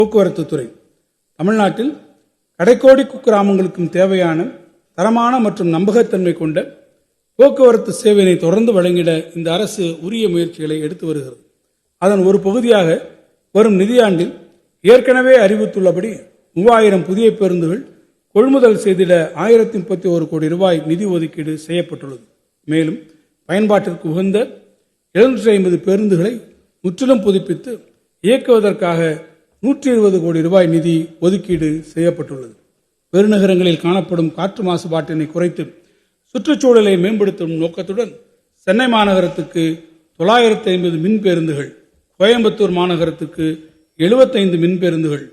போக்குவரத்து துறை தமிழ்நாட்டில் கடைக்கோடி குக்கிராமங்களுக்கும் தேவையான தரமான மற்றும் நம்பகத்தன்மை கொண்ட போக்குவரத்து சேவையினை தொடர்ந்து வழங்கிட இந்த அரசு உரிய முயற்சிகளை எடுத்து வருகிறது. அதன் ஒரு பகுதியாக வரும் நிதியாண்டில் ஏற்கனவே அறிவித்துள்ளபடி 3000 புதிய பேருந்துகள் கொள்முதல் செய்திட 1031 கோடி ரூபாய் நிதி ஒதுக்கீடு செய்யப்பட்டுள்ளது. மேலும் பயன்பாட்டிற்கு உகந்த 750 பேருந்துகளை முற்றிலும் புதுப்பித்து இயக்குவதற்காக 120 கோடி ரூபாய் நிதி ஒதுக்கீடு செய்யப்பட்டுள்ளது. பெருநகரங்களில் காணப்படும் காற்று மாசுபாட்டினை குறைத்து சுற்றுச்சூழலை மேம்படுத்தும் நோக்கத்துடன் சென்னை மாநகரத்துக்கு 950 மின் பேருந்துகள், கோயம்புத்தூர் மாநகரத்துக்கு 75 மின் பேருந்துகள்,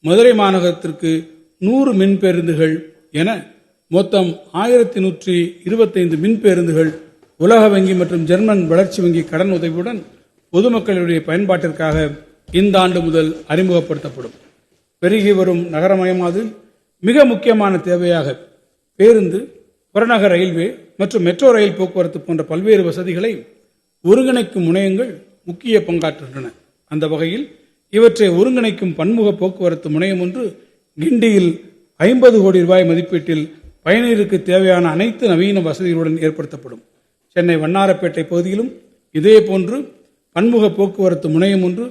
மதுரை மாநகரத்திற்கு 100 மின் பேருந்துகள் என மொத்தம் 1125 மின் பேருந்துகள் உலக வங்கி மற்றும் ஜெர்மன் வளர்ச்சி வங்கி கடன் உதவியுடன் பொதுமக்களுடைய பயன்பாட்டிற்காக இந்த ஆண்டு முதல் அறிமுகப்படுத்தப்படும். பெருகி வரும் நகரமயமாதல் மிக முக்கியமான தேவையாக பேருந்து, புறநகர் ரயில்வே மற்றும் மெட்ரோ ரயில் போக்குவரத்து போன்ற பல்வேறு வசதிகளை ஒருங்கிணைக்கும் முனையங்கள் முக்கிய பங்காற்றுகின்றன. அந்த வகையில் இவற்றை ஒருங்கிணைக்கும் பன்முக போக்குவரத்து முனையம் ஒன்று கிண்டியில் 50 கோடி ரூபாய் மதிப்பீட்டில் பயணியருக்கு தேவையான அனைத்து நவீன வசதிகளுடன் ஏற்படுத்தப்படும். சென்னை வண்ணாரப்பேட்டை பகுதியிலும் இதேபோன்று பன்முக போக்குவரத்து முனையம் ஒன்று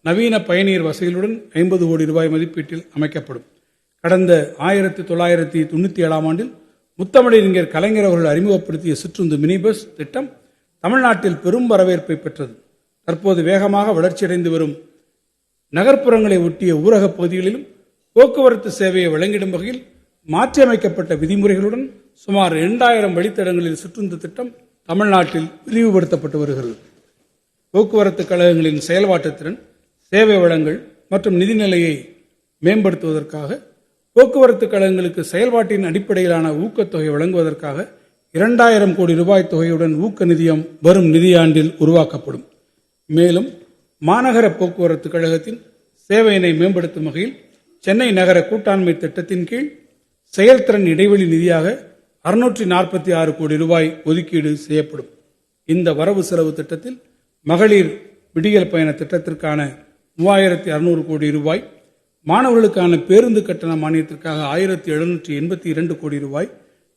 நவீன பயணியர் வசதிகளுடன் 50 கோடி ரூபாய் மதிப்பீட்டில் அமைக்கப்படும். கடந்த 1997 ஆண்டில் முத்தமிழறிஞர் கலைஞர் அவர்கள் அறிமுகப்படுத்திய சிற்றுந்து மினி பஸ் திட்டம் தமிழ்நாட்டில் பெரும் வரவேற்பை பெற்றது. தற்போது வேகமாக வளர்ச்சியடைந்து வரும் நகர்ப்புறங்களை ஒட்டிய ஊரக பகுதிகளிலும் போக்குவரத்து சேவையை வழங்கிடும் வகையில் மாற்றியமைக்கப்பட்ட விதிமுறைகளுடன் சுமார் 2000 வழித்தடங்களில் சிற்றுந்து திட்டம் தமிழ்நாட்டில் விரிவுபடுத்தப்பட்டு வருகிறது. போக்குவரத்து கழகங்களின் செயல்பாட்டு திறன், சேவை வழங்கல் மற்றும் நிதிநிலையை மேம்படுத்துவதற்காக போக்குவரத்து கழகங்களுக்கு செயல்பாட்டின் அடிப்படையிலான ஊக்கத்தொகை வழங்குவதற்காக 2000 கோடி ரூபாய் தொகையுடன் ஊக்க நிதியம் வரும் நிதியாண்டில் உருவாக்கப்படும். மேலும் மாநகர போக்குவரத்து கழகத்தின் சேவையினை மேம்படுத்தும் வகையில் சென்னை நகர கூட்டாண்மை திட்டத்தின் கீழ் செயல்திறன் இடைவெளி நிதியாக 646 கோடி ரூபாய் ஒதுக்கீடு செய்யப்படும். இந்த வரவு செலவு திட்டத்தில் மகளிர் விடியல் பயண திட்டத்திற்கான 3600 கோடி ரூபாய், மாணவர்களுக்கான பேருந்து கட்டண மானியத்திற்காக 1782 கோடி ரூபாய்,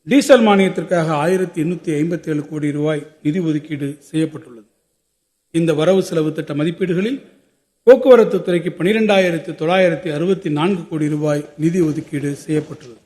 டீசல் மானியத்திற்காக 1857 கோடி ரூபாய் நிதி ஒதுக்கீடு செய்யப்பட்டுள்ளது. இந்த வரவு செலவு திட்ட மதிப்பீடுகளில் போக்குவரத்து துறைக்கு 12,964 கோடி ரூபாய் நிதி ஒதுக்கீடு செய்யப்பட்டுள்ளது.